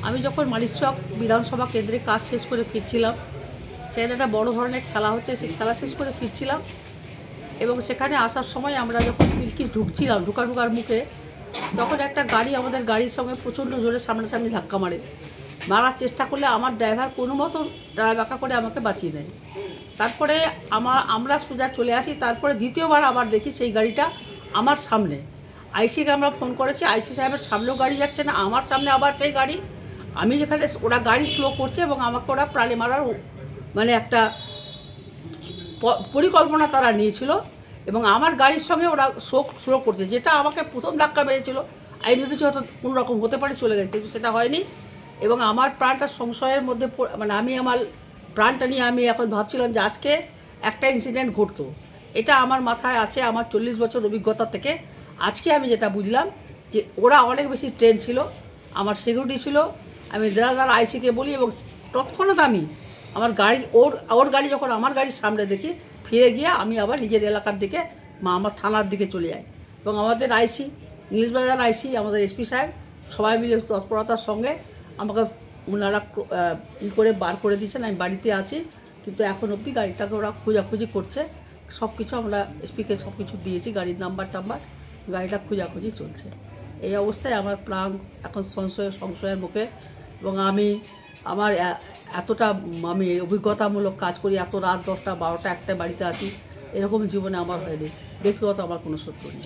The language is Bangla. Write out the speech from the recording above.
আমি যখন মালিকচক বিধানসভা কেন্দ্রে কাজ শেষ করে ফিরছিলাম, সেখানে একটা বড় ধরনের খেলা হচ্ছে, সেই খেলা শেষ করে ফিরছিলাম এবং সেখানে আসার সময় আমরা যখন পিলকি ঢুকছিলাম ঢুকার মুখে, তখন একটা গাড়ি আমাদের গাড়ির সঙ্গে প্রচণ্ড জোরে সামনাসামনি ধাক্কা মারার চেষ্টা করলে আমার ড্রাইভার কোনো মতো বাঁকা করে আমাকে বাঁচিয়ে নেয়। তারপরে আমরা সোজা চলে আসি। তারপরে দ্বিতীয়বার আবার দেখি সেই গাড়িটা আমার সামনে। আইসিকে আমরা ফোন করেছি, আইসি সাহেবের সামনেও গাড়ি যাচ্ছে না, আমার সামনে আবার সেই গাড়ি। আমি যেখানে ওরা গাড়ি স্লো করছে এবং আমাকে ওরা প্রাণে মারার মানে একটা পরিকল্পনা তারা নিয়েছিল এবং আমার গাড়ির সঙ্গে ওরা স্লো করছে, যেটা আমাকে প্রথম ধাক্কা মেরেছিল। আমি ভেবেছি হয়তো কোনো রকম হতে পারে, চলে গেছে, কিন্তু সেটা হয়নি এবং আমার প্রাণটা সংশয়ের মধ্যে, মানে আমি আমার প্রাণটা নিয়ে আমি এখন ভাবছিলাম যে আজকে একটা ইনসিডেন্ট ঘটতো। এটা আমার মাথায় আছে আমার 40 বছর অভিজ্ঞতা থেকে। আজকে আমি যেটা বুঝলাম যে ওরা অনেক বেশি ট্রেন ছিল, আমার সিকিউরিটি ছিল। আমি দাঁড়া আইসিকে বলি এবং তৎক্ষণাৎ আমি আমার গাড়ি ওর গাড়ি যখন আমার গাড়ির সামনে দেখি, ফিরে গিয়ে আমি আবার নিজের এলাকার দিকে আমার থানার দিকে চলে যাই এবং আমাদের আইসি, নীলবাজার আইসি, আমাদের এসপি সাহেব সবাই মিলে তৎপরতার সঙ্গে আমাকে ওনারা করে বার করে দিয়েছেন। আমি বাড়িতে আছি, কিন্তু এখন অবধি গাড়িটাকে ওরা খোঁজাখুঁজি করছে। সব কিছু আমরা এসপিকে সব কিছু দিয়েছি, গাড়ির নাম্বার গাড়িটা খোঁজাখুঁজি চলছে। এই অবস্থায় আমার প্রাণ এখন সংশয়ের মুখে এবং আমার এতটা আমি অভিজ্ঞতামূলক কাজ করি, এত রাত 10টা 12টা 1টা বাড়িতে আসি, এরকম জীবনে আমার হয়নি। ব্যক্তিগত আমার কোনো শত্রু নেই।